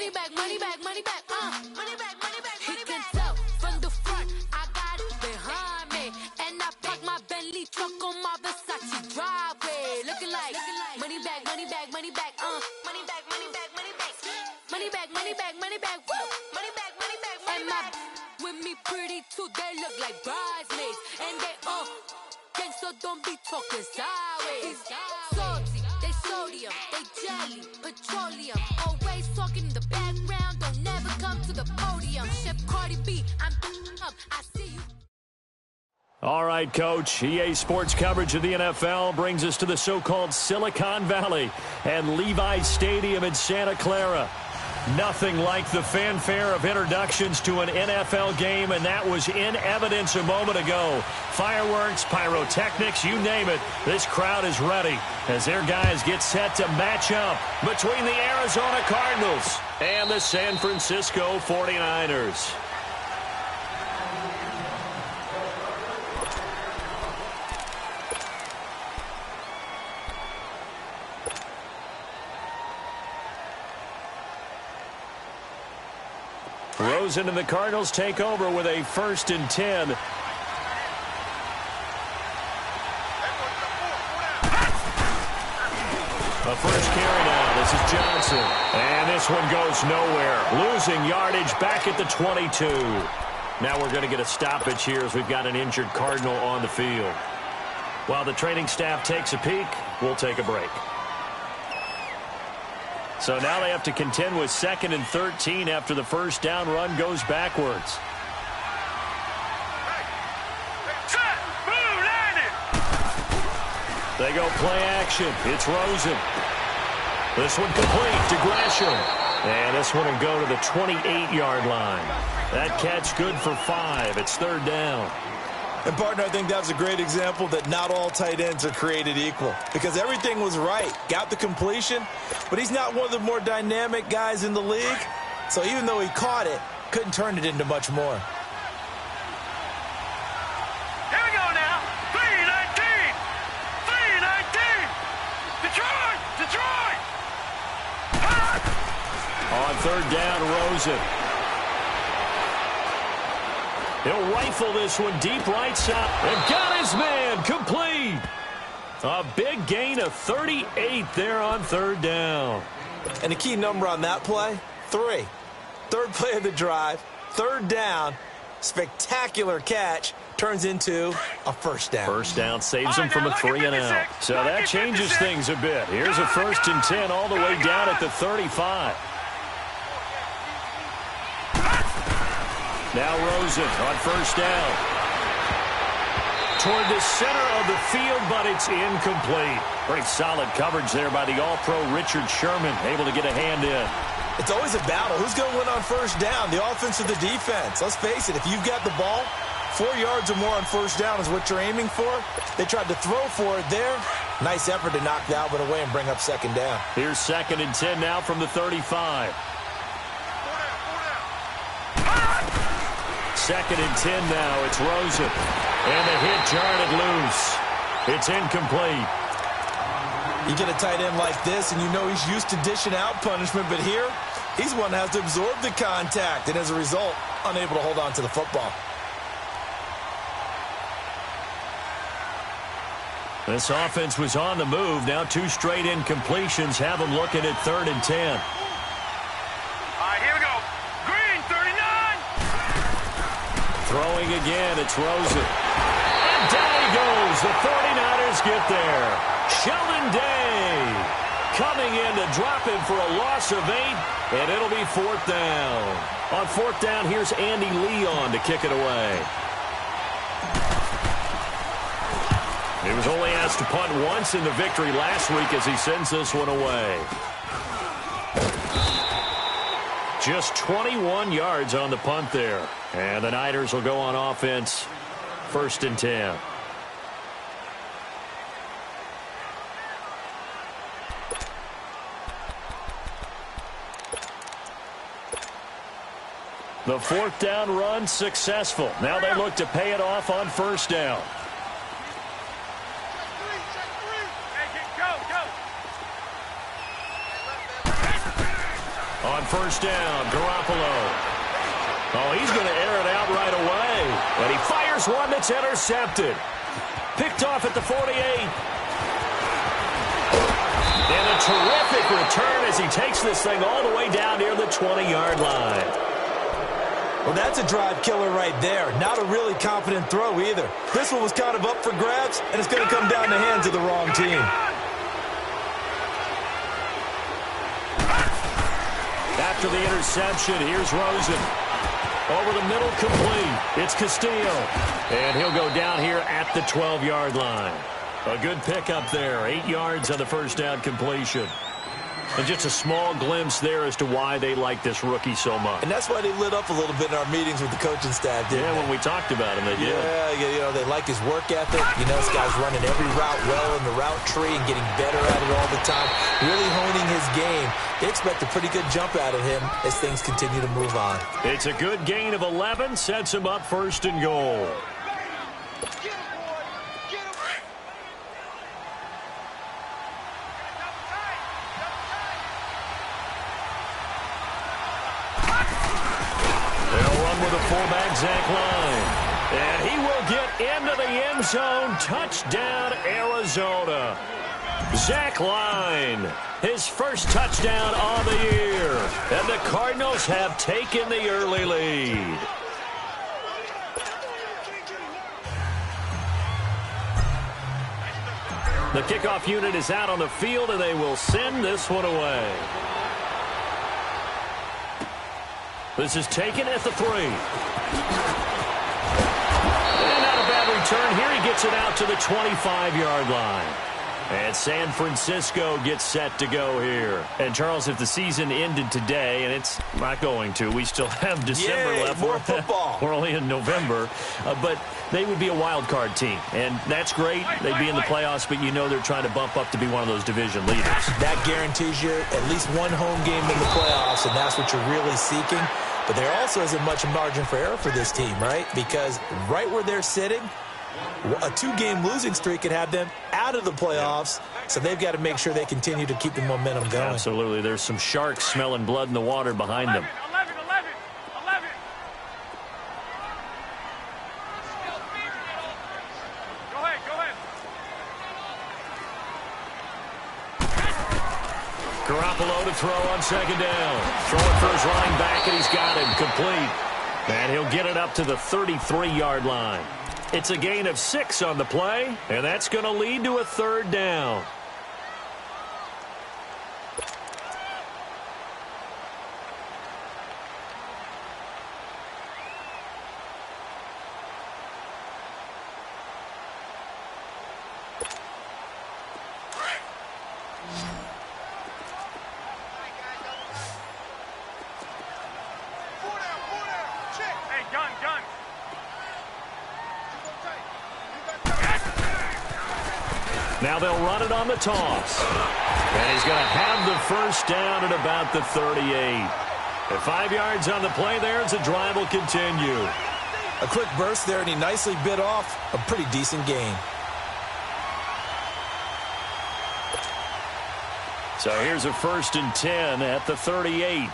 money back, money back, money back, money back, money back, money back. He can tell from the front, I got it behind me. And I park my Bentley truck on my Versace driveway. Looking like money back, money back, money back, money back, money back, money back. Money back, money back, money back, woo. Money back, money back, money back. And my with me pretty too, they look like bridesmaids. And they gang, so don't be talking sideways. Salty, they sodium, they jelly, petroleum. Always talking in the background, don't never come to the podium. Chef Cardi B, I'm up, I see you. All right, Coach. EA Sports coverage of the NFL brings us to the so-called Silicon Valley and Levi's Stadium in Santa Clara. Nothing like the fanfare of introductions to an NFL game, and that was in evidence a moment ago. Fireworks, pyrotechnics, you name it. This crowd is ready as their guys get set to match up between the Arizona Cardinals and the San Francisco 49ers. Rosen and the Cardinals take over with a 1st and 10. A first carry now. This is Johnson. And this one goes nowhere. Losing yardage back at the 22. Now we're going to get a stoppage here as we've got an injured Cardinal on the field. While the training staff takes a peek, we'll take a break. So now they have to contend with 2nd and 13 after the first down run goes backwards. They go play action. It's Rosen. This one complete to Gresham. And this one will go to the 28-yard line. That catch good for 5. It's 3rd down. And, partner, I think that's a great example that not all tight ends are created equal because everything was right. Got the completion, but he's not one of the more dynamic guys in the league. So even though he caught it, couldn't turn it into much more. Here we go now. 3-19. 3-19. Detroit. Detroit. On 3rd down, Rosen. He'll rifle this one deep right side. And got his man complete. A big gain of 38 there on 3rd down. And the key number on that play, 3. 3rd play of the drive, 3rd down, spectacular catch, turns into a 1st down. 1st down saves him from a 3 and out. So that changes things a bit. Here's a 1st and 10 all the way down at the 35. Now Rosen on 1st down. Toward the center of the field, but it's incomplete. Pretty solid coverage there by the All-Pro Richard Sherman, able to get a hand in. It's always a battle. Who's going to win on 1st down, the offense or the defense? Let's face it, if you've got the ball, 4 yards or more on 1st down is what you're aiming for. They tried to throw for it there. Nice effort to knock Dalvin away and bring up 2nd down. Here's 2nd and 10 now from the 35. 2nd and 10 now. It's Rosen. And the hit jarred it loose. It's incomplete. You get a tight end like this, and you know he's used to dishing out punishment, but here, he's one that has to absorb the contact, and as a result, unable to hold on to the football. This offense was on the move. Now 2 straight incompletions have them looking at 3rd and 10. Here we go. Green, 39. Throwing again, it's Rosen. And down he goes. The 49ers get there. Sheldon Day coming in to drop him for a loss of 8, and it'll be 4th down. On 4th down, here's Andy Leon to kick it away. He was only asked to punt once in the victory last week as he sends this one away. Just 21 yards on the punt there. And the Niners will go on offense, 1st and 10. The 4th down run successful. Now they look to pay it off on 1st down. On first down, Garoppolo. Oh, he's going to air it out right away. And he fires one that's intercepted. Picked off at the 48. And a terrific return as he takes this thing all the way down near the 20-yard line. Well, that's a drive killer right there. Not a really confident throw either. This one was kind of up for grabs, and it's going to come down the hands of the wrong team. After the interception, here's Rosen. Over the middle, complete. It's Castillo. And he'll go down here at the 12-yard line. A good pickup there. 8 yards on the first down completion. And just a small glimpse there as to why they like this rookie so much. And that's why they lit up a little bit in our meetings with the coaching staff, didn't they? When we talked about him, they did. Yeah, you know, they like his work ethic. You know, this guy's running every route well in the route tree and getting better at it all the time, really honing his game. They expect a pretty good jump out of him as things continue to move on. It's a good gain of 11, sets him up first and goal. Fullback Zach Line. And he will get into the end zone. Touchdown, Arizona. Zach Line, his first touchdown on the year. And the Cardinals have taken the early lead. The kickoff unit is out on the field, and they will send this one away. This is taken at the 3. And not a bad return here. He gets it out to the 25-yard line. And San Francisco gets set to go here. And, Charles, if the season ended today, and it's not going to, we still have December left. More football. We're only in November. But they would be a wild card team. And that's great. They'd be in the playoffs, but you know they're trying to bump up to be one of those division leaders. That guarantees you at least one home game in the playoffs, and that's what you're really seeking. But there also isn't much margin for error for this team, right? Because right where they're sitting, a 2-game losing streak could have them out of the playoffs. So they've got to make sure they continue to keep the momentum going. Absolutely. There's some sharks smelling blood in the water behind them. 11. Go ahead. Garoppolo to throw on second down. Throwing for his running back, and he's got him complete. And he'll get it up to the 33-yard line. It's a gain of 6 on the play, and that's going to lead to a third down. Now they'll run it on the toss. And he's going to have the first down at about the 38. At 5 yards on the play there, as the drive will continue. A quick burst there, and he nicely bit off a pretty decent gain. So here's a 1st and 10 at the 38.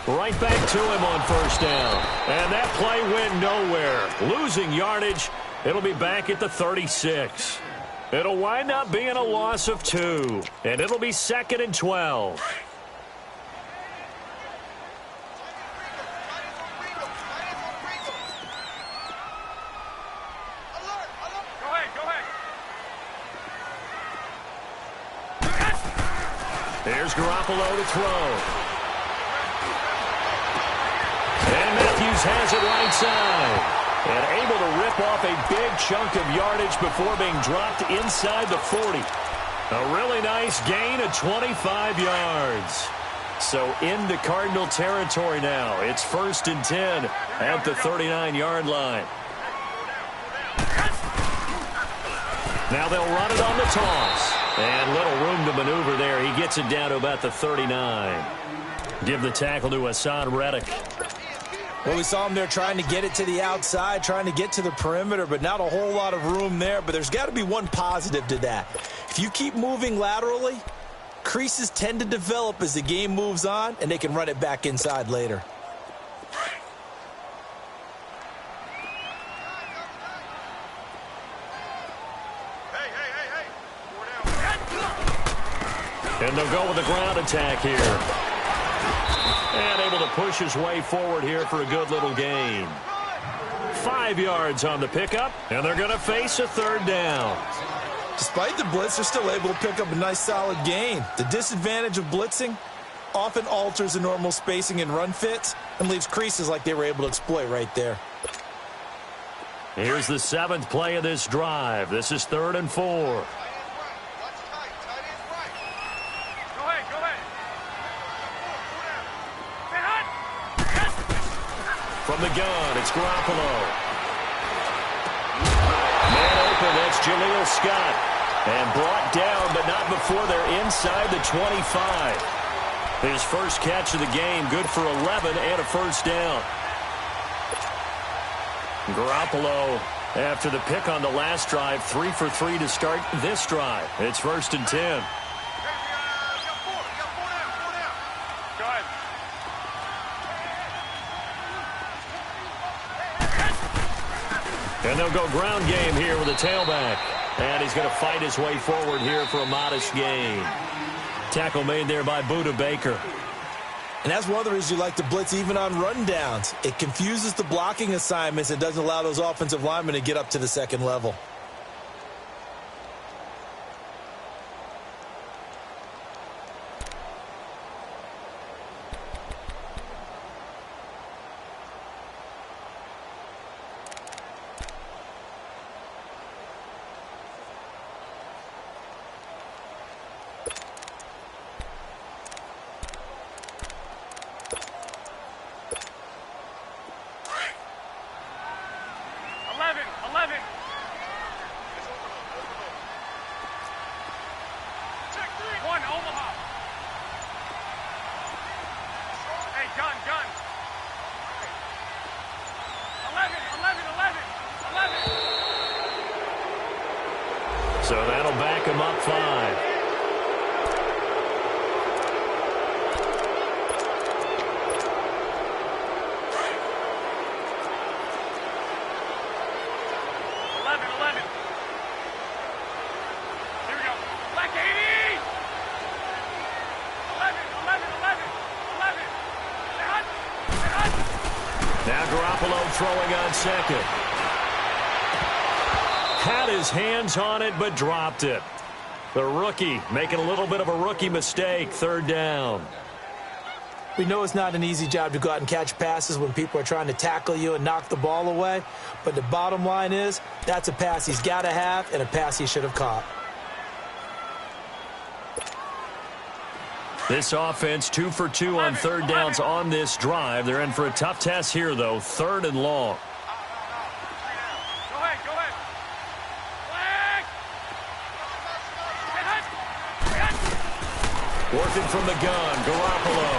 Right back to him on first down. And that play went nowhere. Losing yardage. It'll be back at the 36. It'll wind up being a loss of 2. And it'll be 2nd and 12. Here's Garoppolo to throw. And Matthews has it right side. And able to rip off a big chunk of yardage before being dropped inside the 40. A really nice gain of 25 yards. So into Cardinal territory now. It's 1st and 10 at the 39-yard line. Now they'll run it on the toss. And little room to maneuver there. He gets it down to about the 39. Give the tackle to Hassan Reddick. Well, we saw him there trying to get it to the outside, trying to get to the perimeter, but not a whole lot of room there. But there's got to be one positive to that. If you keep moving laterally, creases tend to develop as the game moves on, and they can run it back inside later. And they'll go with a ground attack here. And able to push his way forward here for a good little gain. 5 yards on the pickup, and they're going to face a third down. Despite the blitz, they're still able to pick up a nice solid gain. The disadvantage of blitzing often alters the normal spacing and run fits and leaves creases like they were able to exploit right there. Here's the 7th play of this drive. This is 3rd and 4. From the gun, it's Garoppolo. Man open, that's Jaleel Scott. And brought down, but not before they're inside the 25. His first catch of the game, good for 11 and a first down. Garoppolo, after the pick on the last drive, 3 for 3 to start this drive. It's 1st and 10. And they'll go ground game here with a tailback. And he's going to fight his way forward here for a modest gain. Tackle made there by Budda Baker. And that's one of the reasons you like to blitz even on rundowns. It confuses the blocking assignments and doesn't allow those offensive linemen to get up to the second level. So that'll back him up 5. 11. Here we go. Black 80! 11. Now Garoppolo throwing on second. Had his hands on it, but dropped it. The rookie making a little bit of a rookie mistake. 3rd down. We know it's not an easy job to go out and catch passes when people are trying to tackle you and knock the ball away. But the bottom line is, that's a pass he's got to have and a pass he should have caught. This offense 2 for 2 on 3rd downs on this drive. They're in for a tough test here, though. 3rd and long. Go ahead. Working from the gun, Garoppolo.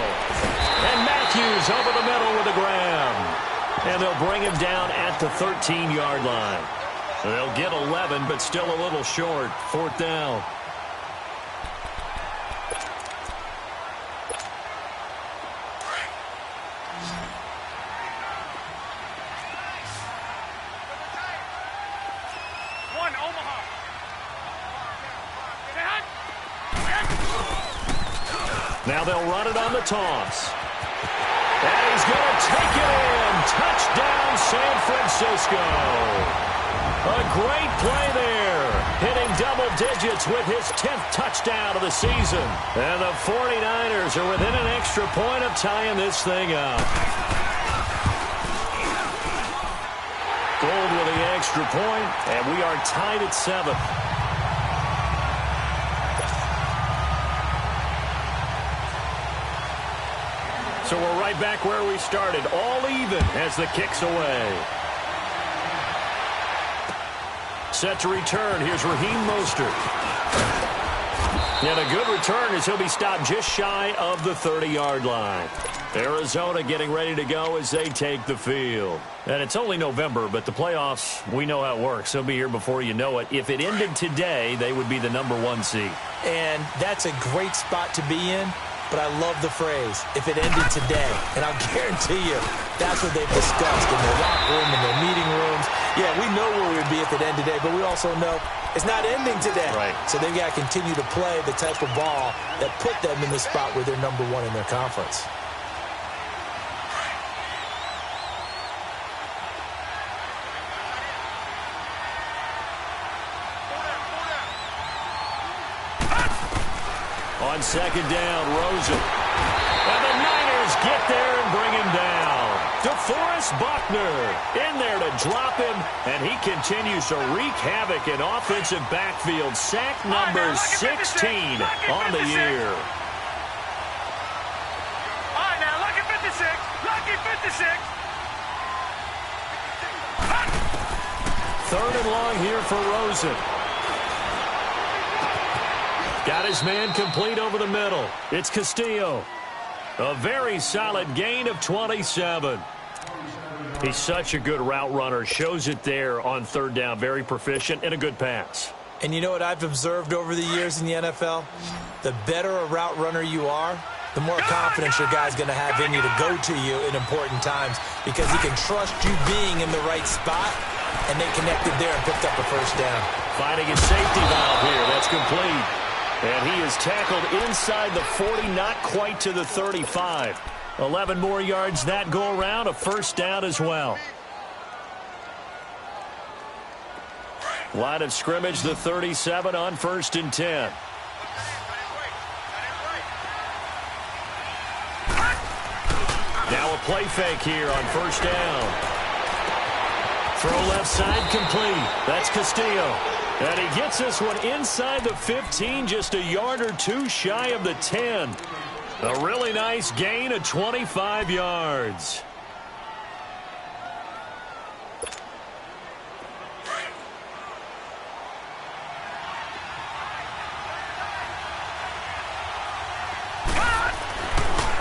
And Matthews over the middle with a grab. And they'll bring him down at the 13-yard line. They'll get 11, but still a little short. 4th down. Now they'll run it on the toss. And he's going to take it in. Touchdown, San Francisco. A great play there. Hitting double digits with his 10th touchdown of the season. And the 49ers are within an extra point of tying this thing up. Gold with the extra point, and we are tied at 7. So we're right back where we started, all even as the kick's away. Set to return, here's Raheem Mostert. And a good return as he'll be stopped just shy of the 30-yard line. Arizona getting ready to go as they take the field. And it's only November, but the playoffs, we know how it works. They'll be here before you know it. If it ended today, they would be the #1 seed. And that's a great spot to be in. But I love the phrase, if it ended today. And I'll guarantee you, that's what they've discussed in their locker room, in their meeting rooms. Yeah, we know where we would be if it ended today, but we also know it's not ending today. Right. So they've got to continue to play the type of ball that put them in the spot where they're #1 in their conference. On second down, Rosen. And the Niners get there and bring him down. DeForest Buckner in there to drop him, and he continues to wreak havoc in offensive backfield. Sack number 16 on the year. All right, now, lucky 56. Lucky 56. Third and long here for Rosen. Got his man complete over the middle. It's Castillo. A very solid gain of 27. He's such a good route runner. Shows it there on third down. Very proficient and a good pass. And you know what I've observed over the years in the NFL? The better a route runner you are, the more confidence your guy's going to have in you to go to you in important times because he can trust you being in the right spot, and they connected there and picked up a first down. Finding his safety valve here. That's complete. And he is tackled inside the 40, not quite to the 35. 11 more yards that go around, a first down as well. Line of scrimmage, the 37 on 1st and 10. Now a play fake here on first down. Throw left side complete. That's Castillo. And he gets this one inside the 15, just a yard or two shy of the 10. A really nice gain of 25 yards.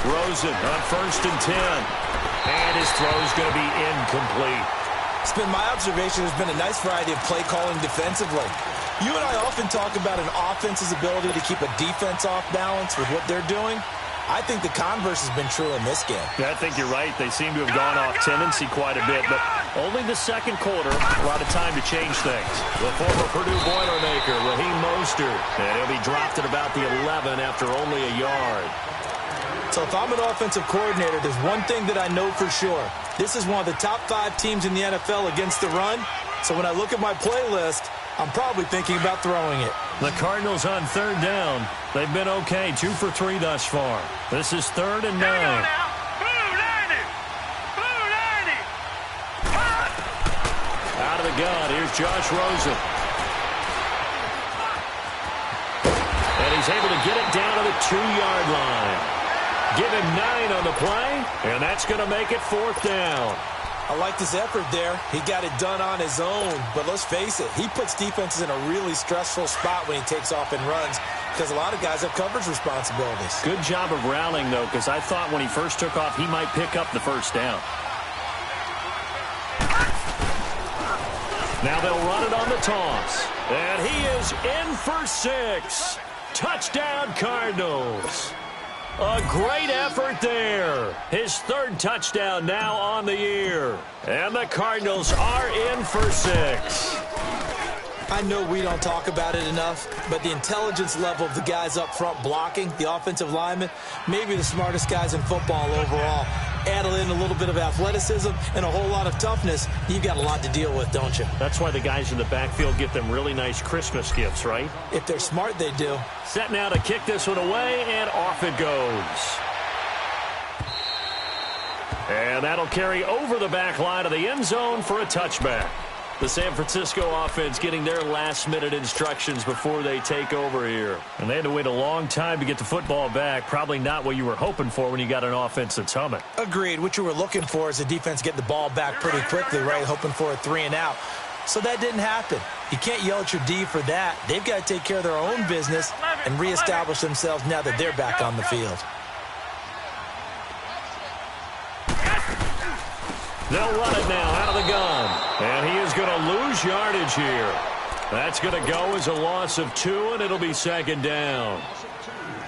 Rosen on 1st and 10. And his throw's going to be incomplete. It's been my observation there's been a nice variety of play calling defensively. You and I often talk about an offense's ability to keep a defense off balance with what they're doing. I think the converse has been true in this game. Yeah, I think you're right. They seem to have gone off tendency quite a bit, but only the second quarter, a lot of time to change things. The former Purdue Boilermaker, Raheem Mostert, and he'll be dropped at about the 11 after only a yard. So if I'm an offensive coordinator, there's one thing that I know for sure. This is one of the top 5 teams in the NFL against the run. So when I look at my playlist, I'm probably thinking about throwing it. The Cardinals on third down. They've been okay, 2 for 3 thus far. This is 3rd and 9. Out of the gun, here's Josh Rosen. And he's able to get it down to the 2-yard line. Give him 9 on the play, and that's going to make it 4th down. I liked his effort there. He got it done on his own. But let's face it, he puts defenses in a really stressful spot when he takes off and runs because a lot of guys have coverage responsibilities. Good job of rallying, though, because I thought when he first took off, he might pick up the first down. Now they'll run it on the toss. And he is in for 6. Touchdown, Cardinals. A great effort there. His 3rd touchdown now on the year. And the Cardinals are in for 6. I know we don't talk about it enough, but the intelligence level of the guys up front blocking, the offensive linemen, maybe the smartest guys in football overall. Add in a little bit of athleticism and a whole lot of toughness, you've got a lot to deal with, don't you? That's why the guys in the backfield get them really nice Christmas gifts, right? If they're smart, they do. Set now to kick this one away, and off it goes. And that'll carry over the back line of the end zone for a touchback. The San Francisco offense getting their last-minute instructions before they take over here. And they had to wait a long time to get the football back. Probably not what you were hoping for when you got an offense that's humming. Agreed. What you were looking for is the defense get the ball back pretty quickly, right? Hoping for a 3-and-out. So that didn't happen. You can't yell at your D for that. They've got to take care of their own business and reestablish themselves now that they're back on the field. They'll run it now out of the gun. And he is going to lose yardage here. That's going to go as a loss of 2, and it'll be second down.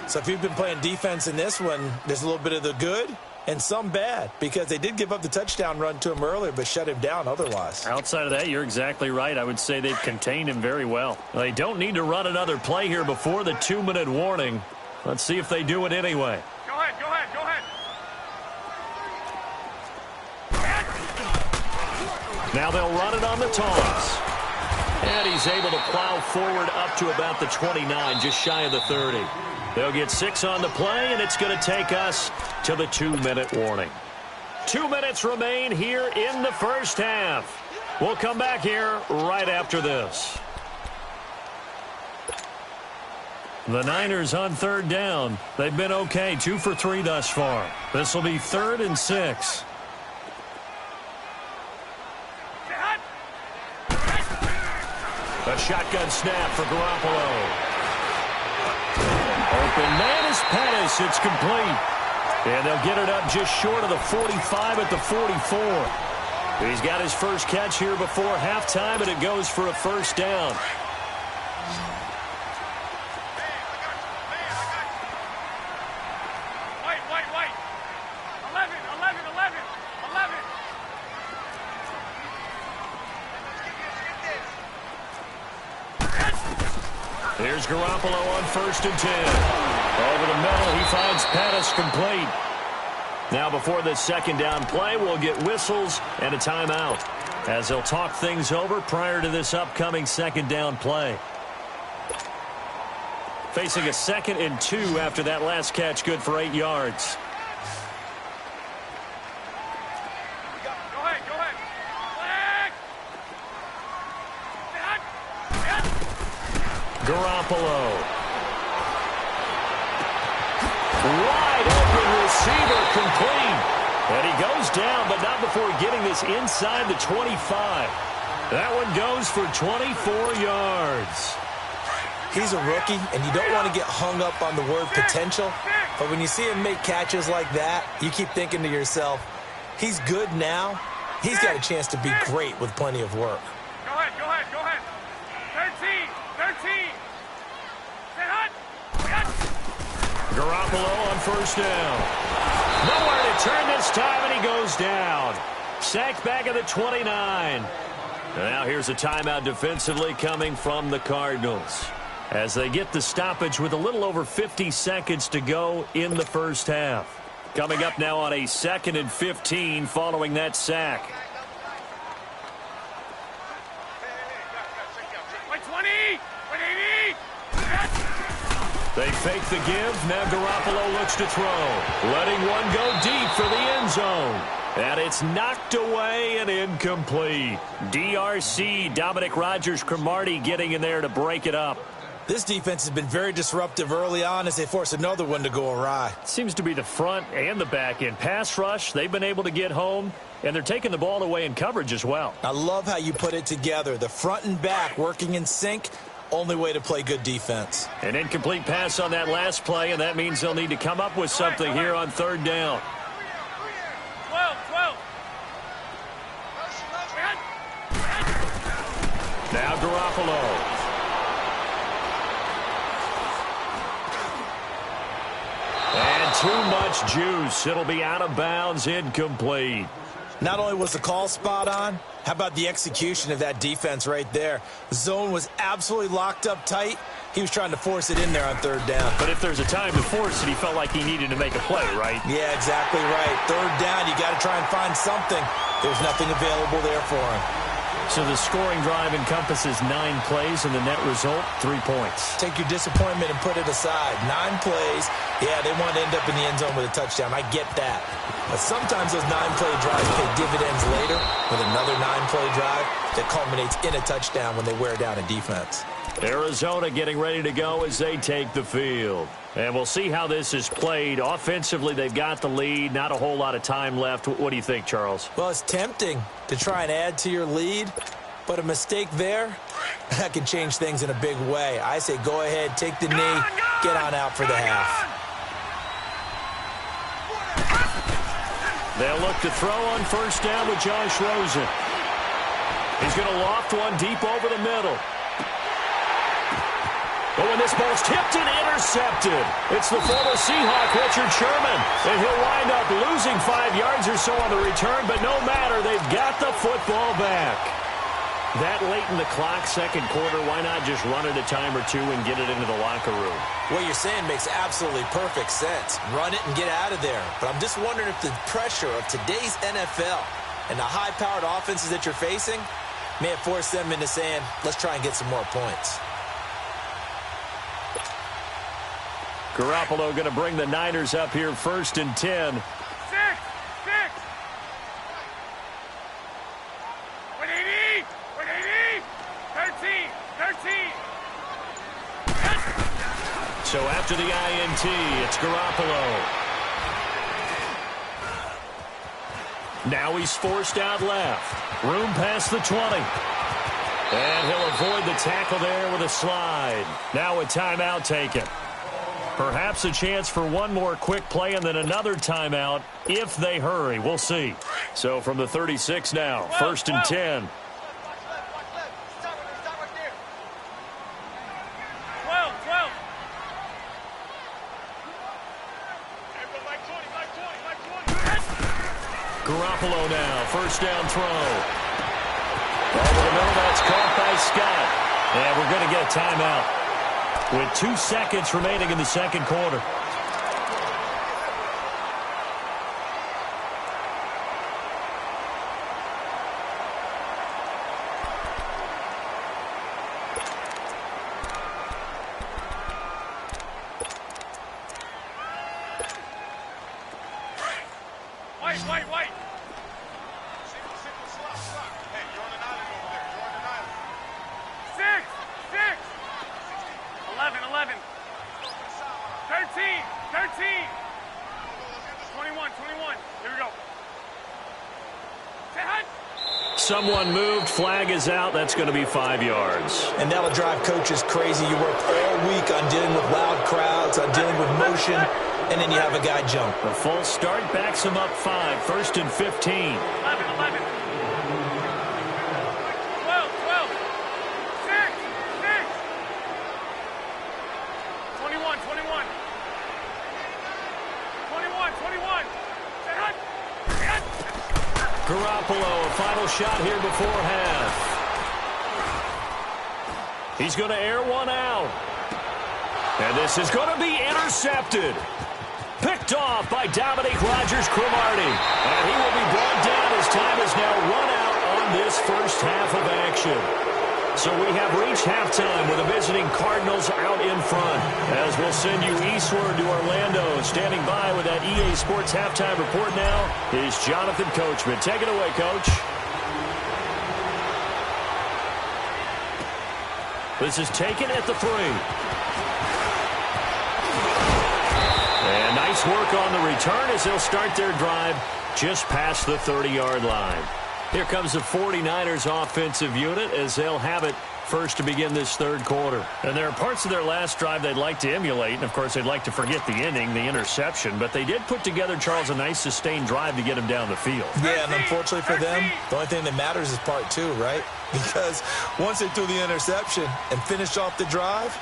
So if you've been playing defense in this one, there's a little bit of the good and some bad, because they did give up the touchdown run to him earlier but shut him down otherwise. Outside of that, you're exactly right. I would say they've contained him very well. They don't need to run another play here before the 2-minute warning. Let's see if they do it anyway. Go ahead, go ahead, go ahead. Now they'll run it on the toss. And he's able to plow forward up to about the 29, just shy of the 30. They'll get 6 on the play, and it's going to take us to the 2-minute warning. 2 minutes remain here in the first half. We'll come back here right after this. The Niners on third down. They've been okay, 2 for 3 thus far. This will be 3rd and 6. A shotgun snap for Garoppolo. Open man is Pettis. It's complete. And they'll get it up just short of the 45 at the 44. He's got his first catch here before halftime, and it goes for a first down. Wait. 11. Here's Garoppolo on 1st and 10. Over the middle, he finds Pettis complete. Now before this second down play, we'll get whistles and a timeout, as they'll talk things over prior to this upcoming second down play. Facing a 2nd and 2 after that last catch, good for 8 yards. Go ahead. Garoppolo. Wide open receiver, complete. And he goes down, but not before getting this inside the 25. That one goes for 24 yards. He's a rookie, and you don't want to get hung up on the word potential. But when you see him make catches like that, you keep thinking to yourself, he's good now. He's got a chance to be great with plenty of work. Go ahead. 13. Garoppolo on 1st down. Nowhere to turn this time, and he goes down. Sacked back at the 29. And now here's a timeout defensively coming from the Cardinals, as they get the stoppage with a little over 50 seconds to go in the first half. Coming up now on a 2nd and 15 following that sack. Wait 20. Wait 80. They fake the give. Now Garoppolo looks to throw. Letting one go deep for the end zone. And it's knocked away and incomplete. DRC, Dominic Rodgers-Cromartie getting in there to break it up. This defense has been very disruptive early on as they force another one to go awry. Seems to be the front and the back end. Pass rush, they've been able to get home, and they're taking the ball away in coverage as well. I love how you put it together. The front and back working in sync. Only way to play good defense. An incomplete pass on that last play, and that means they'll need to come up with something here on 3rd down. 12. Now Garoppolo. And too much juice. It'll be out of bounds, incomplete. Not only was the call spot on, how about the execution of that defense right there? The zone was absolutely locked up tight. He was trying to force it in there on 3rd down. But if there's a time to force it, he felt like he needed to make a play, right? Yeah, exactly right. 3rd down, you got to try and find something. There's nothing available there for him. So the scoring drive encompasses 9 plays, and the net result, 3 points. Take your disappointment and put it aside. 9 plays. Yeah, they want to end up in the end zone with a touchdown. I get that. But sometimes those 9-play drives pay dividends later with another 9-play drive that culminates in a touchdown when they wear down a defense. Arizona getting ready to go as they take the field. And we'll see how this is played. Offensively, they've got the lead. Not a whole lot of time left. What do you think, Charles? Well, it's tempting to try and add to your lead. But a mistake there, that can change things in a big way. I say go ahead, take the knee, get on out for the half. They'll look to throw on first down with Josh Rosen. He's going to loft one deep over the middle. But when this ball's tipped and intercepted, it's the former Seahawk, Richard Sherman. And he'll wind up losing 5 yards or so on the return, but no matter, they've got the football back. That late in the clock, second quarter, why not just run it a time or two and get it into the locker room? What you're saying makes absolutely perfect sense. Run it and get out of there. But I'm just wondering if the pressure of today's NFL and the high-powered offenses that you're facing may have forced them into saying, let's try and get some more points. Garoppolo going to bring the Niners up here 1st and 10. 6. 180. 13. So after the INT, it's Garoppolo. Now he's forced out left. Room past the 20. And he'll avoid the tackle there with a slide. Now a timeout taken. Perhaps a chance for one more quick play and then another timeout if they hurry. We'll see. So from the 36 now, 1st and 10. 12. Garoppolo now, first down throw. Over the middle, that's caught by Scott. And we're going to get a timeout with 2 seconds remaining in the second quarter. White. Hey, you're on an island over there. You're on an island. 6. 11. 13. 21. Here we go. Say hi. Someone moved. Flag is out. That's going to be 5 yards. And that'll drive coaches crazy. You work all week on dealing with loud crowds, on dealing with motion, and then you have a guy jump. The false start backs him up 5. 1st and 15. 11. 12. 6. 21. 21. Say hi. Garoppolo, a final shot here before half. He's going to air one out. And this is going to be intercepted. Picked off by Dominique Rodgers-Cromartie. And he will be brought down as time is now run out on this first half of action. So we have reached halftime with the visiting Cardinals out in front. As we'll send you eastward to Orlando. Standing by with that EA Sports halftime report now is Jonathan Coachman. Take it away, Coach. This is taken at the 3. And nice work on the return as they'll start their drive just past the 30-yard line. Here comes the 49ers offensive unit as they'll have it first to begin this third quarter. And there are parts of their last drive they'd like to emulate. And, of course, they'd like to forget the inning, the interception. But they did put together, Charles, a nice sustained drive to get him down the field. Yeah, and unfortunately for them, the only thing that matters is part 2, right? Because once they threw the interception and finished off the drive,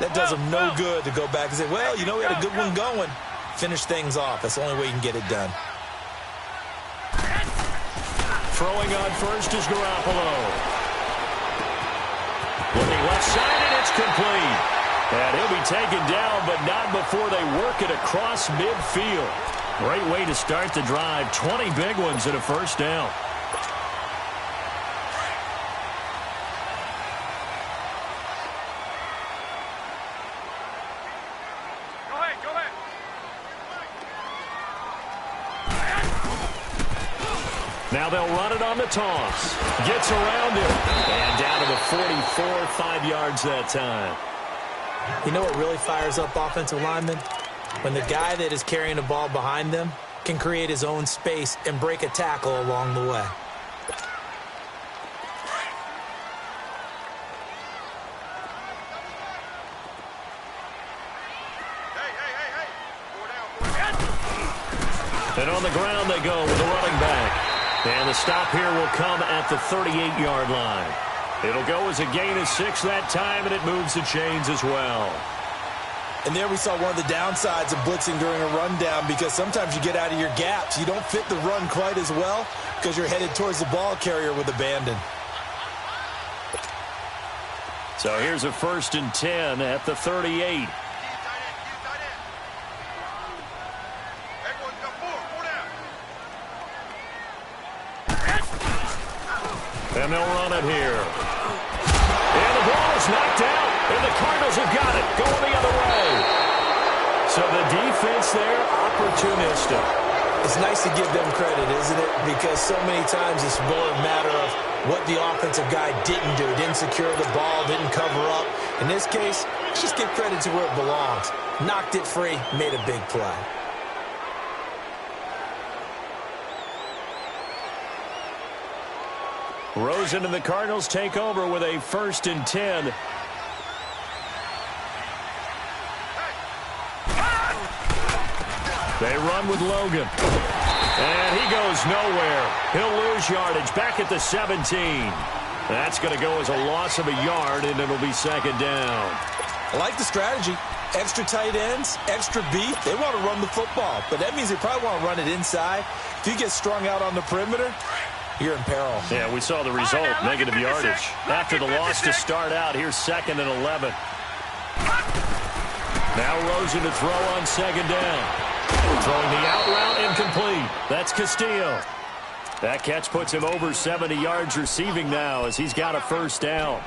that does them no good to go back and say, well, you know, we had a good one going. Finish things off. That's the only way you can get it done. Throwing on first is Garoppolo. Looking left side, and it's complete. And he'll be taken down, but not before they work it across midfield. Great way to start the drive. 20 big ones and a first down. Go ahead. Now they'll run it on the toss. Gets around it. And down to the 44, 5 yards that time. You know what really fires up offensive linemen? When the guy that is carrying the ball behind them can create his own space and break a tackle along the way. And on the ground they go with the running back. And the stop here will come at the 38-yard line. It'll go as a gain of 6 that time, and it moves the chains as well. And there we saw one of the downsides of blitzing during a rundown, because sometimes you get out of your gaps. You don't fit the run quite as well because you're headed towards the ball carrier with abandon. So here's a 1st and 10 at the 38. And they'll run it here. And the ball is knocked out, and the Cardinals have got it, going the other way. So the defense there, opportunistic. It's nice to give them credit, isn't it? Because so many times it's more a matter of what the offensive guy didn't do. Didn't secure the ball, didn't cover up. In this case, let's just give credit to where it belongs. Knocked it free, made a big play. Rosen and the Cardinals take over with a 1st and 10. They run with Logan. And he goes nowhere. He'll lose yardage back at the 17. That's going to go as a loss of a yard, and it'll be 2nd down. I like the strategy. Extra tight ends, extra beef. They want to run the football, but that means they probably want to run it inside. If you get strung out on the perimeter, you're in peril. Yeah, we saw the result, negative yardage. After the loss to start out, here's 2nd and 11. Now Rosen to throw on 2nd down. Throwing the out route, incomplete. That's Castillo. That catch puts him over 70 yards receiving now as he's got a 1st down.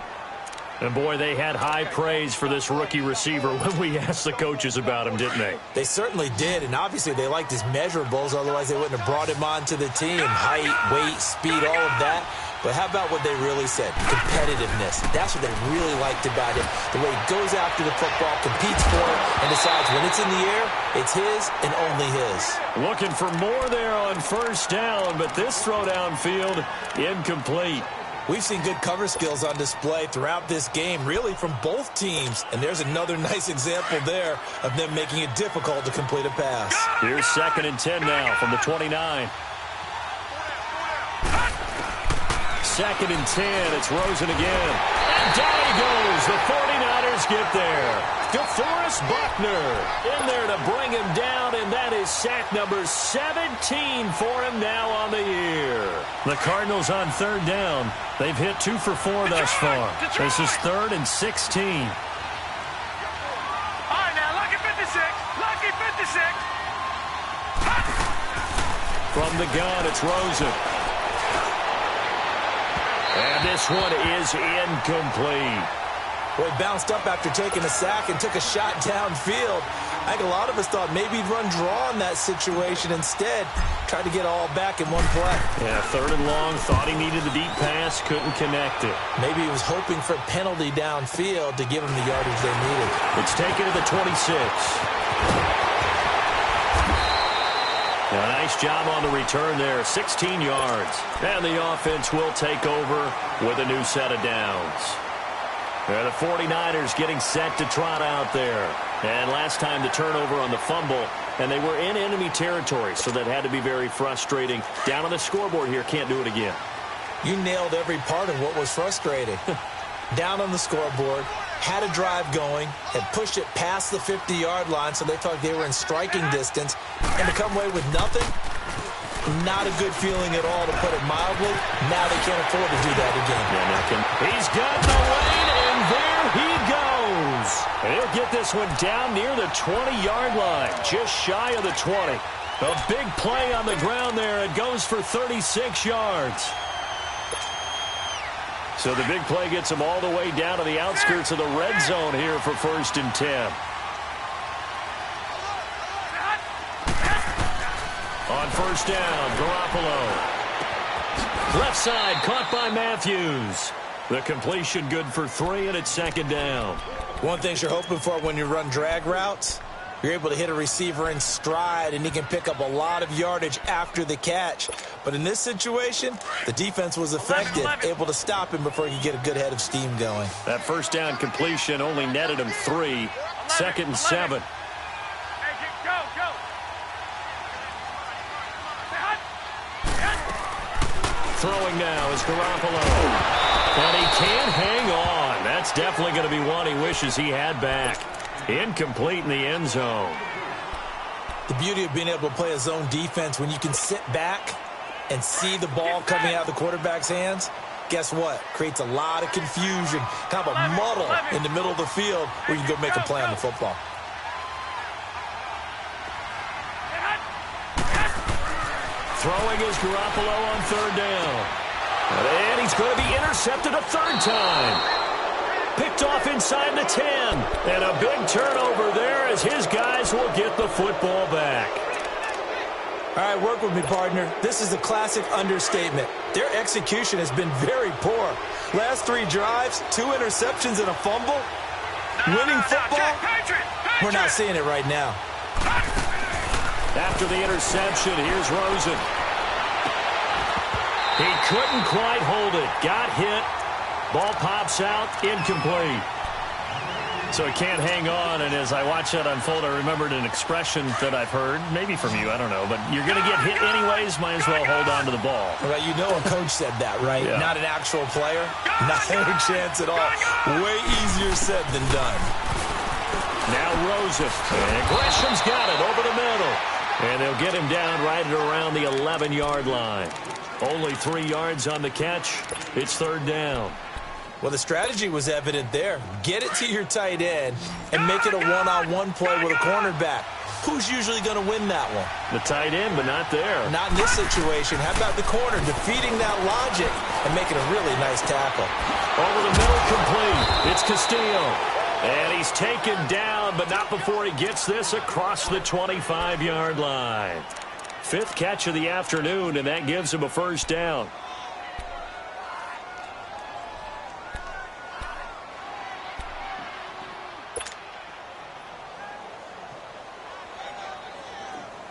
And, boy, they had high praise for this rookie receiver when we asked the coaches about him, didn't they? They certainly did, and obviously they liked his measurables. Otherwise, they wouldn't have brought him onto the team. Height, weight, speed, all of that. But how about what they really said? Competitiveness. That's what they really liked about him. The way he goes after the football, competes for it, and decides when it's in the air, it's his and only his. Looking for more there on 1st down, but this throw downfield, incomplete. We've seen good cover skills on display throughout this game, really from both teams. And there's another nice example there of them making it difficult to complete a pass. Here's 2nd and 10 now from the 29. 2nd and 10. It's Rosen again. And down he goes. The 49ers get there. DeForest Buckner in there to bring him down, and that is sack number 17 for him now on the year. The Cardinals on 3rd down. They've hit 2 for 4 thus far. This is 3rd and 16. All right, now, lucky 56. Lucky 56. From the gun, it's Rosen. And this one is incomplete. Boy, bounced up after taking a sack and took a shot downfield. I think a lot of us thought maybe he'd run draw in that situation. Instead, tried to get all back in one play. Yeah, 3rd and long. Thought he needed the deep pass. Couldn't connect it. Maybe he was hoping for a penalty downfield to give him the yardage they needed. It's taken to the 26. A nice job on the return there, 16 yards. And the offense will take over with a new set of downs. The 49ers getting set to trot out there. And last time the turnover on the fumble, and they were in enemy territory, so that had to be very frustrating. Down on the scoreboard here, can't do it again. You nailed every part of what was frustrating. Down on the scoreboard, had a drive going, had pushed it past the 50-yard line, so they thought they were in striking distance, and to come away with nothing, not a good feeling at all, to put it mildly. Now they can't afford to do that again. He's got the lane, and there he goes. And he'll get this one down near the 20-yard line, just shy of the 20. A big play on the ground there. It goes for 36 yards. So the big play gets him all the way down to the outskirts of the red zone here for 1st and 10. On 1st down, Garoppolo. Left side, caught by Matthews. The completion good for 3, and it's 2nd down. One thing you're hoping for when you run drag routes, you're able to hit a receiver in stride, and he can pick up a lot of yardage after the catch. But in this situation, the defense was effective, able to stop him before he could get a good head of steam going. That 1st down completion only netted him 3. 2nd and 7. Hey, go, go. Throwing now is Garoppolo. And he can't hang on. That's definitely going to be one he wishes he had back. Incomplete in the end zone. The beauty of being able to play a zone defense when you can sit back and see the ball coming out of the quarterback's hands, guess what? Creates a lot of confusion, kind of a muddle in the middle of the field where you can go make a play on the football. Throwing is Garoppolo on third down. And he's going to be intercepted a third time. Picked off inside the 10. And a big turnover there as his guys will get the football back. All right, work with me, partner. This is a classic understatement. Their execution has been very poor. Last 3 drives, 2 interceptions and a fumble. Winning football? We're not seeing it right now. After the interception, here's Rosen. He couldn't quite hold it. Got hit. Ball pops out. Incomplete. So he can't hang on, and as I watch that unfold, I remembered an expression that I've heard, maybe from you, I don't know, but you're going to get hit anyways, might as well hold on to the ball. Well, you know a coach said that, right? Yeah. Not an actual player. Not a chance at all. Way easier said than done. Now Rosen. And Gresham's got it over the middle. And they'll get him down right at around the 11-yard line. Only 3 yards on the catch. It's third down. Well, the strategy was evident there. Get it to your tight end and make it a one-on-one play with a cornerback. Who's usually going to win that one? The tight end, but not there. Not in this situation. How about the corner defeating that logic and making a really nice tackle? Over the middle, complete. It's Castillo. And he's taken down, but not before he gets this across the 25-yard line. 5th catch of the afternoon, and that gives him a first down.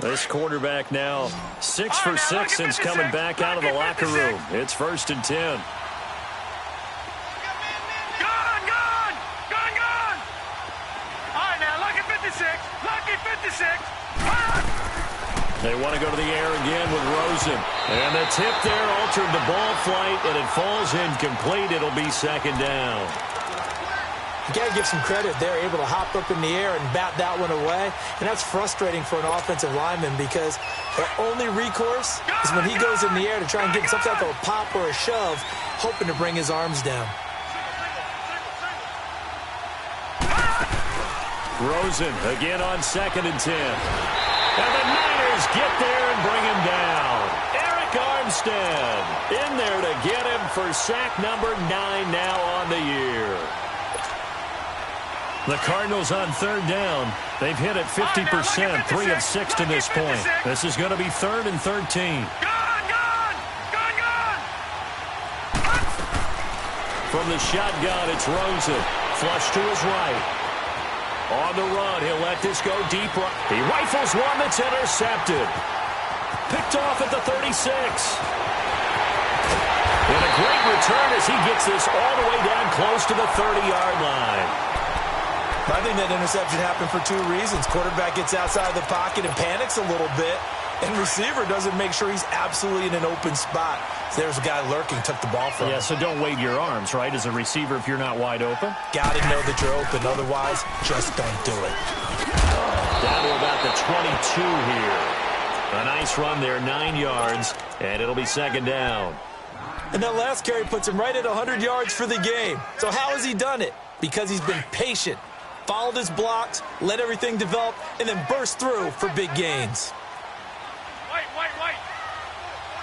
This quarterback now 6 for 6 since coming back out of the locker room. It's 1st and 10. They want to go to the air again with Rosen. And the tip there altered the ball flight, and it falls incomplete. It'll be 2nd down. You got to give some credit. They're able to hop up in the air and bat that one away. And that's frustrating for an offensive lineman because their only recourse is when he goes in the air to try and get some type of a pop or a shove, hoping to bring his arms down. Rosen again on 2nd and 10. And the Niners get there and bring him down. Eric Armstead in there to get him for sack number 9 now on the year. The Cardinals on 3rd down. They've hit it 50%, 3 of 6 to this point. This is going to be 3rd and 13. From the shotgun, it's Rosen. Flush to his right. On the run, he'll let this go deep. He rifles one that's intercepted. Picked off at the 36. And a great return as he gets this all the way down close to the 30-yard line. I think that interception happened for 2 reasons. Quarterback gets outside the pocket and panics a little bit, and receiver doesn't make sure he's absolutely in an open spot. So there's a guy lurking, took the ball from him. Yeah, so don't wave your arms, right, as a receiver if you're not wide open? Got to know that you're open. Otherwise, just don't do it. Down to about the 22 here. A nice run there, 9 yards, and it'll be 2nd down. And that last carry puts him right at 100 yards for the game. So how has he done it? Because he's been patient, followed his blocks, let everything develop, and then burst through for big gains. White.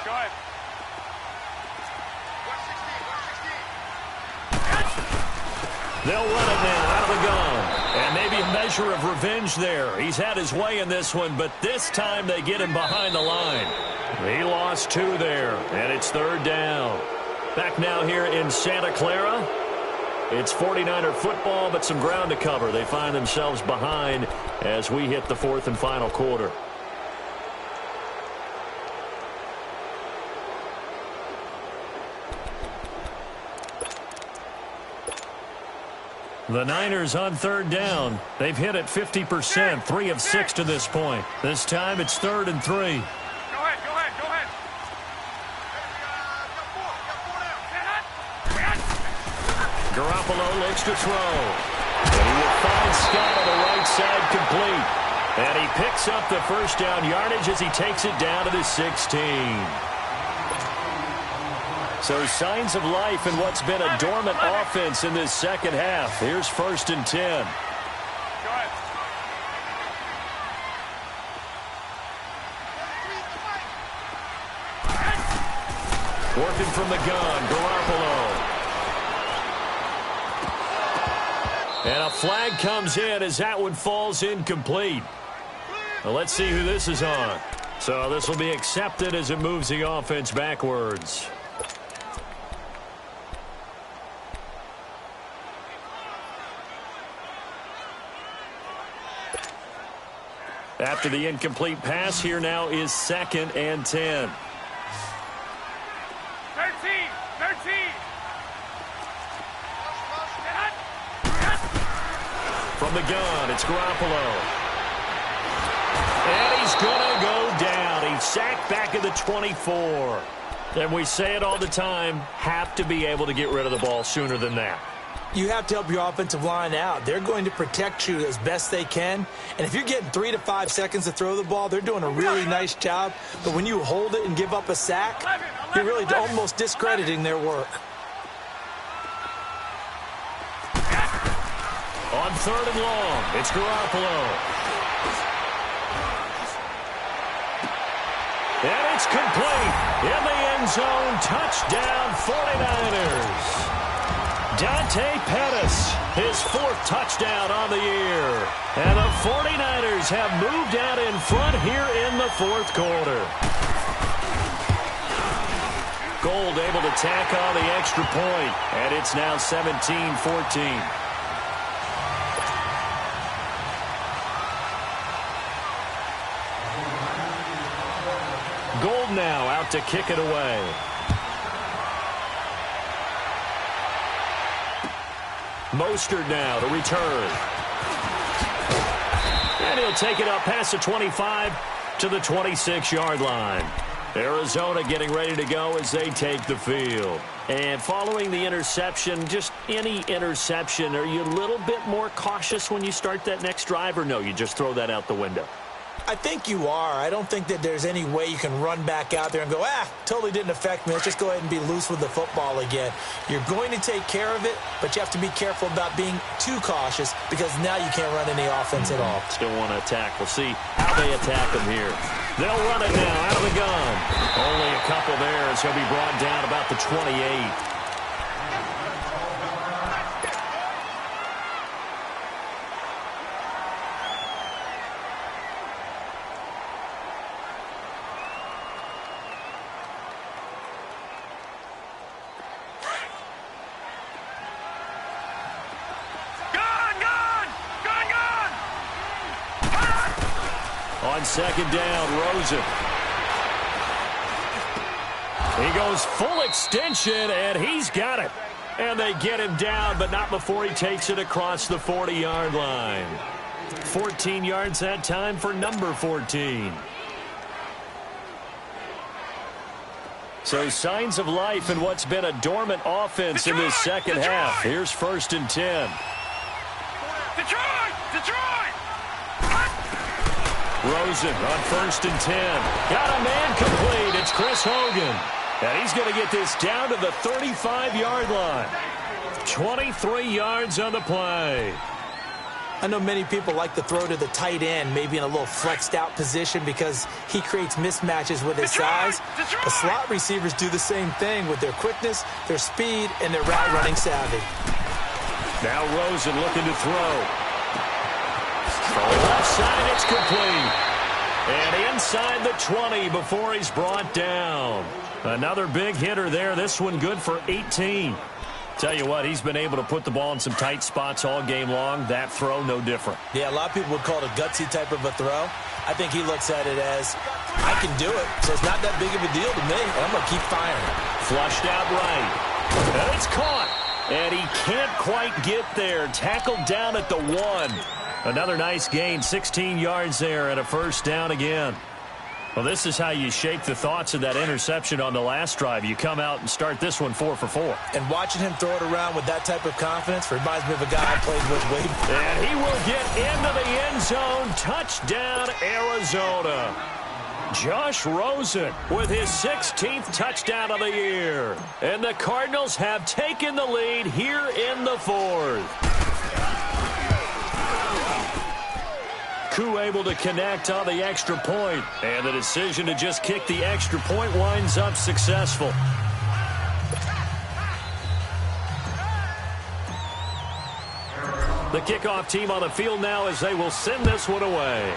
Go ahead. They'll run it now out of the gun. And maybe a measure of revenge there. He's had his way in this one, but this time they get him behind the line. He lost 2 there, and it's 3rd down. Back now here in Santa Clara. It's 49er football, but some ground to cover. They find themselves behind as we hit the 4th and final quarter. The Niners on 3rd down. They've hit it 50%, 3 of 6 to this point. This time it's 3rd and 3. Go ahead. Garoppolo looks to throw. And he will find Scott on the right side complete. And he picks up the first down yardage as he takes it down to the 16. So signs of life in what's been a dormant offense in this second half. Here's 1st and 10. Working from the gun, Garoppolo. And a flag comes in as that one falls incomplete. Well, let's see who this is on. So this will be accepted as it moves the offense backwards. After the incomplete pass, here now is 2nd and 10. 13. From the gun, it's Garoppolo. And he's going to go down. He's sacked back at the 24. And we say it all the time, have to be able to get rid of the ball sooner than that. You have to help your offensive line out. They're going to protect you as best they can. And if you're getting 3 to 5 seconds to throw the ball, they're doing a really nice job. But when you hold it and give up a sack, you're really almost discrediting their work. On 3rd and long, it's Garoppolo. And it's complete. In the end zone, touchdown 49ers. Dante Pettis, his 4th touchdown on the year. And the 49ers have moved out in front here in the 4th quarter. Gold able to tack on the extra point, and it's now 17-14. Gold now out to kick it away. Mostert now to return. And he'll take it up past the 25 to the 26-yard line. Arizona getting ready to go as they take the field. And following the interception, just any interception, are you a little bit more cautious when you start that next drive, or no, you just throw that out the window? I think you are. I don't think that there's any way you can run back out there and go, totally didn't affect me. Let's just go ahead and be loose with the football again. You're going to take care of it, but you have to be careful about being too cautious because now you can't run any offense at all. Still want to attack. We'll see how they attack them here. They'll run it now out of the gun. Only a couple there as he'll be brought down about the 28. On 2nd down, Rosen. He goes full extension, and he's got it. And they get him down, but not before he takes it across the 40-yard line. 14 yards that time for number 14. So signs of life in what's been a dormant offense in this second half. Here's 1st and 10. Detroit! Rosen on 1st and 10. Got a man complete. It's Chris Hogan. And he's going to get this down to the 35-yard line. 23 yards on the play. I know many people like to throw to the tight end, maybe in a little flexed out position because he creates mismatches with his size. The slot receivers do the same thing with their quickness, their speed, and their route running savvy. Now Rosen looking to throw. From the left side, it's complete. And inside the 20 before he's brought down. Another big hitter there. This one good for 18. Tell you what, he's been able to put the ball in some tight spots all game long. That throw, no different. Yeah, a lot of people would call it a gutsy type of a throw. I think he looks at it as, I can do it, so it's not that big of a deal to me. I'm going to keep firing. Flushed out right. And it's caught. And he can't quite get there. Tackled down at the 1. Another nice gain, 16 yards there, and a first down again. Well, this is how you shake the thoughts of that interception on the last drive. You come out and start this one 4 for 4. And watching him throw it around with that type of confidence reminds me of a guy I played with way back. And he will get into the end zone. Touchdown, Arizona. Josh Rosen with his 16th touchdown of the year. And the Cardinals have taken the lead here in the 4th. Koo able to connect on the extra point. And the decision to just kick the extra point winds up successful. The kickoff team on the field now as they will send this one away.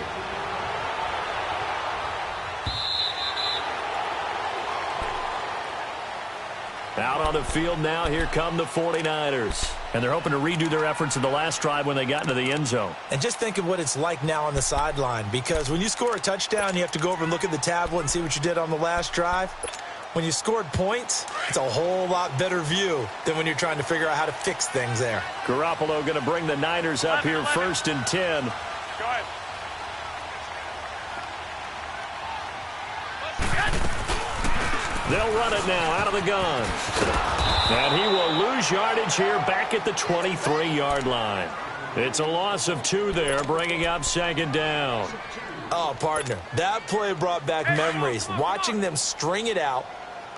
Out on the field now, here come the 49ers. And they're hoping to redo their efforts in the last drive when they got into the end zone. And just think of what it's like now on the sideline, because when you score a touchdown, you have to go over and look at the tablet and see what you did on the last drive. When you scored points, it's a whole lot better view than when you're trying to figure out how to fix things there. Garoppolo going to bring the Niners up here 1st and 10. Go ahead. They'll run it now out of the gun. And he will lose yardage here back at the 23-yard line. It's a loss of 2 there, bringing up 2nd down. Oh, partner, that play brought back memories. Watching them string it out,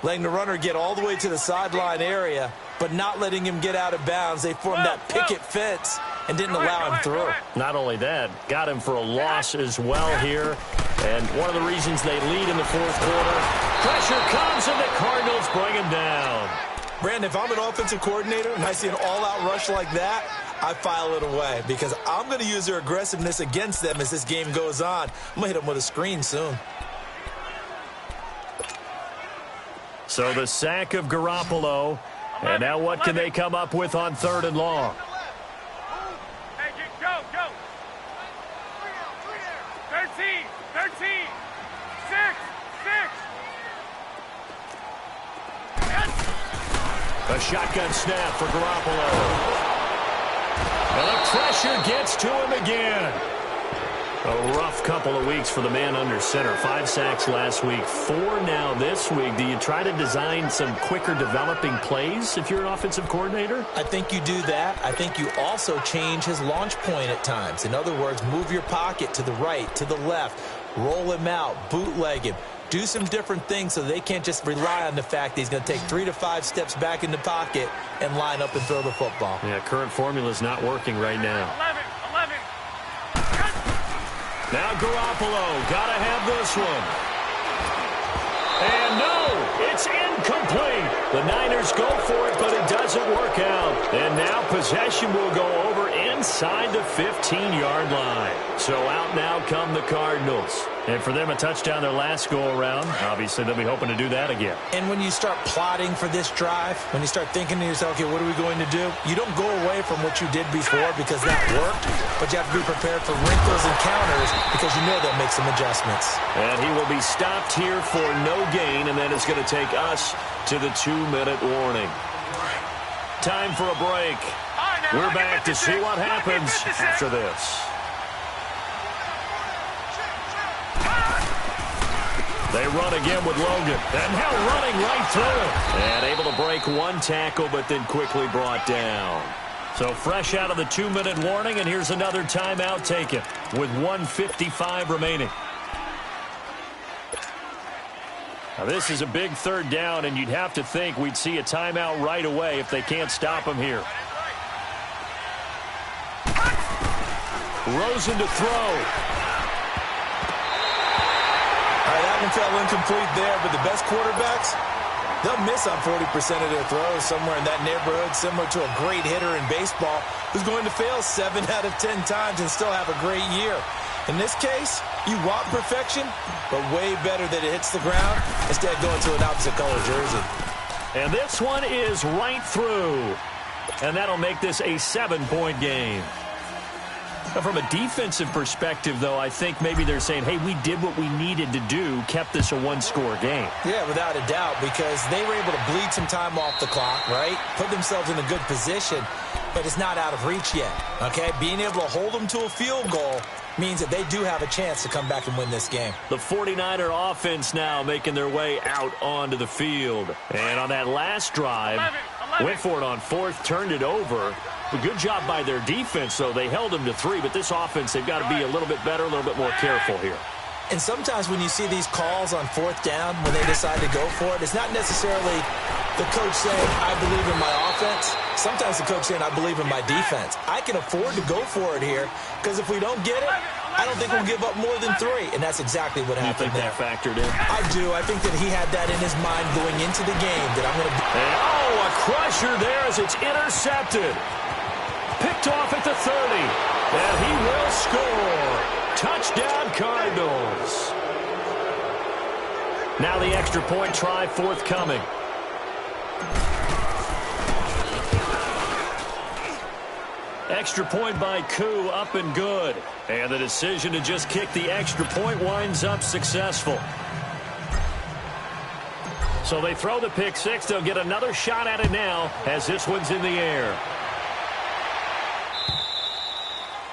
letting the runner get all the way to the sideline area, but not letting him get out of bounds. They formed that picket fence and didn't allow him through. Not only that, got him for a loss as well here. And one of the reasons they lead in the 4th quarter, pressure comes and the Cardinals bring him down. Brandon, if I'm an offensive coordinator and I see an all-out rush like that, I file it away because I'm going to use their aggressiveness against them as this game goes on. I'm going to hit them with a screen soon. So the sack of Garoppolo. And now what can they come up with on 3rd and long? Hey, go. 13. 6. A shotgun snap for Garoppolo. And the pressure gets to him again. A rough couple of weeks for the man under center. 5 sacks last week, 4 now this week. Do you try to design some quicker developing plays if you're an offensive coordinator? I think you do that. I think you also change his launch point at times. In other words, move your pocket to the right, to the left, roll him out, bootleg him. Do some different things so they can't just rely on the fact that he's going to take 3 to 5 steps back in the pocket and line up and throw the football. Yeah, current formula is not working right now. 11. Now Garoppolo, got to have this one. And no, it's incomplete. The Niners go for it, but it doesn't work out. And now possession will go over inside the 15-yard line. So out now come the Cardinals. And for them, a touchdown their last go-around. Obviously, they'll be hoping to do that again. And when you start plotting for this drive, when you start thinking to yourself, okay, what are we going to do? You don't go away from what you did before because that worked, but you have to be prepared for wrinkles and counters because you know they'll make some adjustments. And he will be stopped here for no gain, and then it's going to take us to the 2-minute warning. Time for a break. We're back to see what happens after this. They run again with Logan. And now running right through it. And able to break 1 tackle, but then quickly brought down. So fresh out of the 2-minute warning, and here's another timeout taken with 1:55 remaining. Now this is a big 3rd down, and you'd have to think we'd see a timeout right away if they can't stop him here. Rosen to throw. That one fell incomplete there, but the best quarterbacks, they'll miss on 40% of their throws somewhere in that neighborhood, similar to a great hitter in baseball who's going to fail 7 out of 10 times and still have a great year. In this case, you want perfection, but way better that it hits the ground instead of going to an opposite color jersey. And this one is right through. And that'll make this a 7-point game. Now, from a defensive perspective, though, I think maybe they're saying, hey, we did what we needed to do, kept this a 1-score game. Yeah, without a doubt, because they were able to bleed some time off the clock, right? Put themselves in a good position. but it's not out of reach yet, okay? Being able to hold them to a field goal means that they do have a chance to come back and win this game. The 49er offense now making their way out onto the field. And on that last drive, went for it on fourth, turned it over. A good job by their defense, though. They held them to 3, but this offense, they've got to be a little bit better, a little bit more careful here. And sometimes when you see these calls on fourth down, when they decide to go for it, it's not necessarily the coach saying, I believe in my offense. Sometimes the coach saying, I believe in my defense. I can afford to go for it here because if we don't get it, I don't think we'll give up more than 3. And that's exactly what happened there. You think that factored in? I do. I think that he had that in his mind going into the game that I'm going to... Oh, a crusher there as it's intercepted. Picked off at the 30. And he will score. Touchdown, Cardinals. Now the extra point try forthcoming. Extra point by Koo, up and good. And the decision to just kick the extra point winds up successful. So they throw the pick six. They'll get another shot at it now as this one's in the air.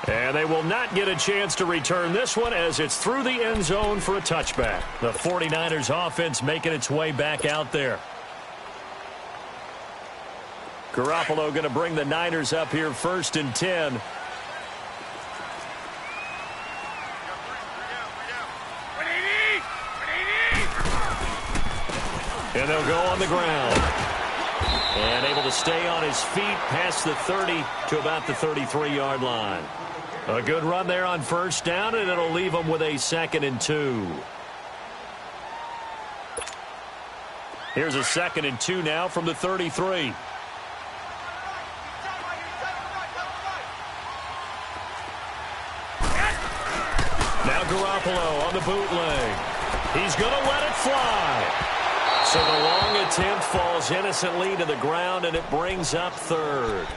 And they will not get a chance to return this one as it's through the end zone for a touchback. The 49ers offense making its way back out there. Garoppolo going to bring the Niners up here 1st and 10. And they'll go on the ground. And able to stay on his feet past the 30 to about the 33-yard line. A good run there on 1st down, and it'll leave them with a 2nd and 2. Here's a 2nd and 2 now from the 33. Now Garoppolo on the bootleg. He's going to let it fly. So the long attempt falls innocently to the ground, and it brings up 3rd.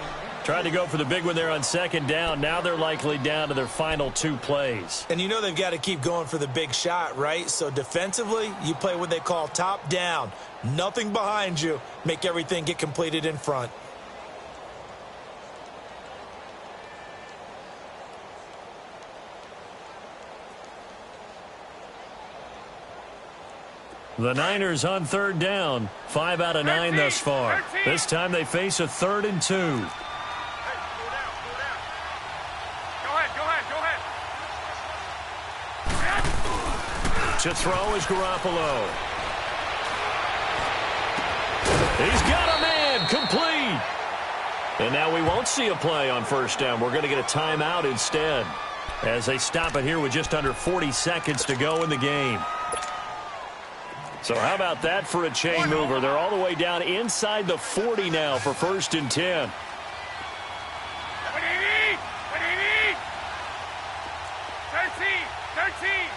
Tried to go for the big one there on 2nd down. Now they're likely down to their final 2 plays. And you know they've got to keep going for the big shot, right? So defensively, you play what they call top down. Nothing behind you. Make everything get completed in front. The Niners on 3rd down. 5 out of 9 thus far. This time they face a 3rd and 2. To throw is Garoppolo. He's got a man complete. And now we won't see a play on 1st down. We're going to get a timeout instead as they stop it here with just under 40 seconds to go in the game. So how about that for a chain mover? They're all the way down inside the 40 now for 1st and 10. What do you need? What do you need? 13.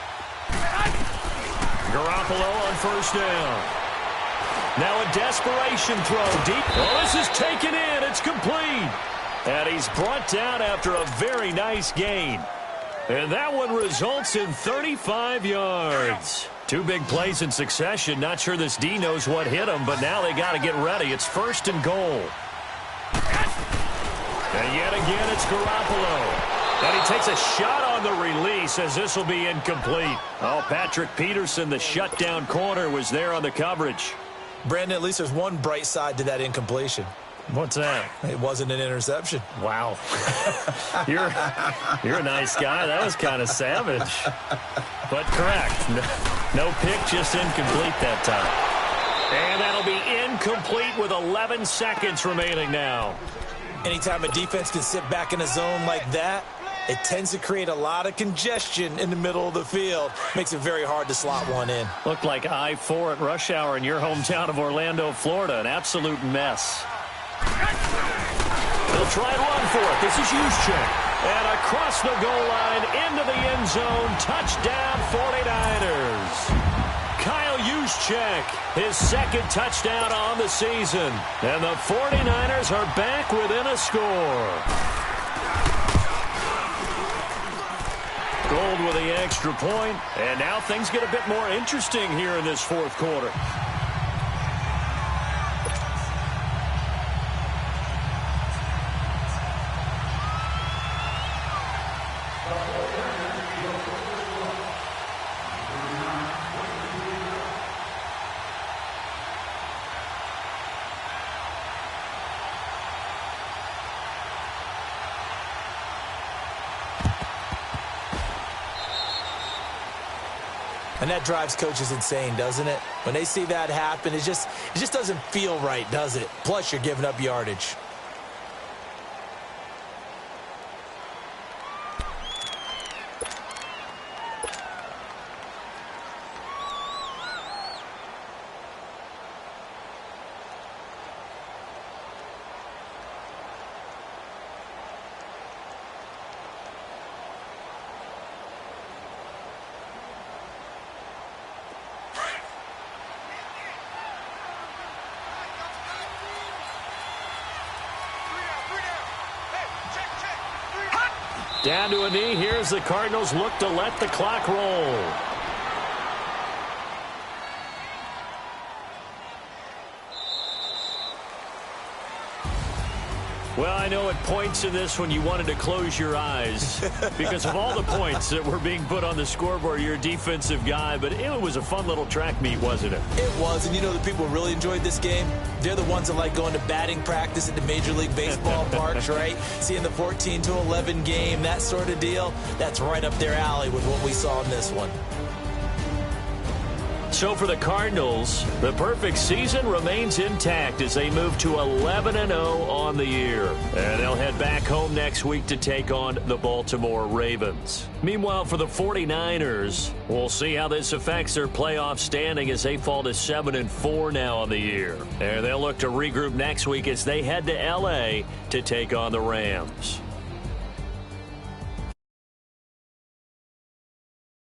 Garoppolo on 1st down. Now a desperation throw deep. Oh, this is taken in. It's complete. And he's brought down after a very nice gain. And that one results in 35 yards. 2 big plays in succession. Not sure this D knows what hit him, but now they got to get ready. It's 1st and goal. And yet again, it's Garoppolo. And he takes a shot on the release as this will be incomplete. Oh, Patrick Peterson, the shutdown corner, was there on the coverage. Brandon, at least there's one bright side to that incompletion. What's that? It wasn't an interception. Wow. You're a nice guy. That was kind of savage. But correct. No pick, just incomplete that time. And that'll be incomplete with 11 seconds remaining now. Anytime a defense can sit back in a zone like that, it tends to create a lot of congestion in the middle of the field. Makes it very hard to slot one in. Looked like I-4 at rush hour in your hometown of Orlando, Florida. An absolute mess. They'll try and run for it. This is Juszczyk. And across the goal line into the end zone. Touchdown 49ers. Kyle Juszczyk, his 2nd touchdown on the season. And the 49ers are back within a score. Gold with the extra point, and now things get a bit more interesting here in this 4th quarter. And that drives coaches insane, doesn't it? When they see that happen, it just doesn't feel right, does it? Plus, you're giving up yardage. Down to a knee. Here's the Cardinals look to let the clock roll. Well, I know at points in this one you wanted to close your eyes because of all the points that were being put on the scoreboard. You're a defensive guy, but it was a fun little track meet, wasn't it? It was, and you know the people who really enjoyed this game? They're the ones that like going to batting practice at the Major League Baseball parks, right? Seeing the 14-11 game, that sort of deal. That's right up their alley with what we saw in this one. So for the Cardinals, the perfect season remains intact as they move to 11-0 on the year. And they'll head back home next week to take on the Baltimore Ravens. Meanwhile, for the 49ers, we'll see how this affects their playoff standing as they fall to 7-4 now on the year. And they'll look to regroup next week as they head to L.A. to take on the Rams.